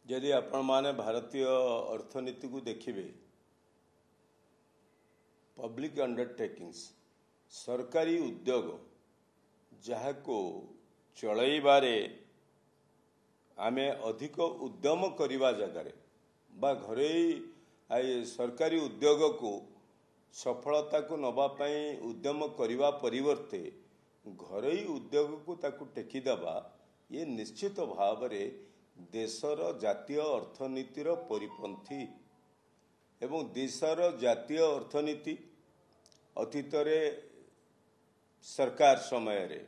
यदि आपण माने भारतीय अर्थनीति को देखिए पब्लिक अंडरटेकिंग्स सरकारी उद्योग जहाँ को चलैबारे आमे अधिक उद्यम करवा जगार बा घरे सरकारी उद्योग को सफलता को नवापाई उद्यम करने परिवर्ते घरोई उद्योग को ताकू टेकीदेवा ये निश्चित भाव में देशर जातीय अर्थनीतिर परिपंथी एवं देशर जातीय अर्थनीति अतीत सरकार समय रे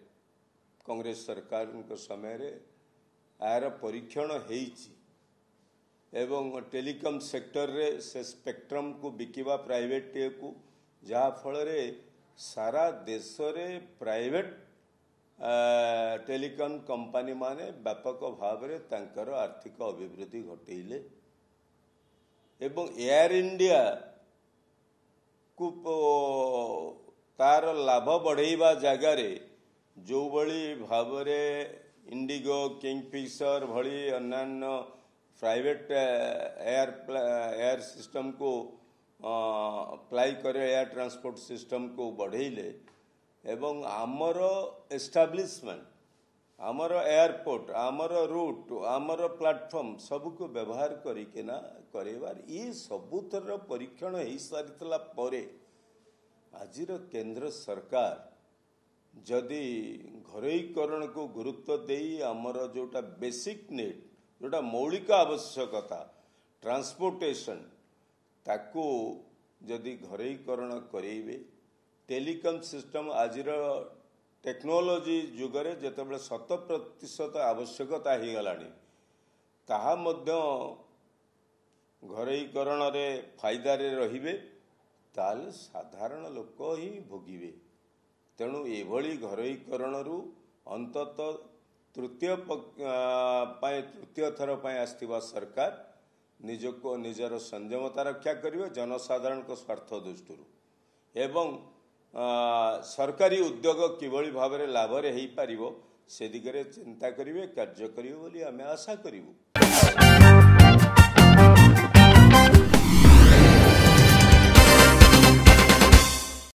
कांग्रेस सरकार समय रे यार परीक्षण होईची एवं टेलीकॉम सेक्टर रे से स्पेक्ट्रम को बिकिबा प्राइवेट को जहाँ फल रे सारा देश रे प्राइवेट टेलीकॉम कंपनी माने व्यापक भाव में तांकर आर्थिक अभिवृद्धि घटेले एवं एयर इंडिया को तार लाभ बढ़ेबा जगार जो भली भाव इंडिगो किंगफिशर भली अन्य प्राइवेट एयर सिस्टम को अप्लाई करे एयर ट्रांसपोर्ट सिस्टम को बढ़ेले एवं आमर एस्टाब्लिशमेंट आमर एयरपोर्ट आमर रूट आमर प्लेटफॉर्म सबको व्यवहार करिकेना करेबार ये सबुतर परीक्षण हो सारी परे आजिर केंद्र सरकार जदि घरोईकरण को गुरुत्व देई आमर जोटा बेसिक नीड जोटा मौलिक आवश्यकता ट्रांसपोर्टेशन ताकू जदि घरोईकरण करेबे टेलीकॉम सिस्टम आजिर टेक्नोलोजी जुगरे जितेबाला 100% आवश्यकता हो गलानी ताहा मध्य घरोईकरण रे फायदा रे रहिबे ताले साधारण लोक ही भोगिबे तेणु एभली घरोईकरण रु अंतत तृतीय थर पाई आस्थिबा सरकार निजको निजर संयमता रक्षा करिवे जनसाधारण को स्वार्थ दृष्टि एवं सरकारी उद्योग किभली भाव में लाभ हो पारिबो से दिगरे चिंता करिवे कार्य करिवे बोली आमे आशा करिवु।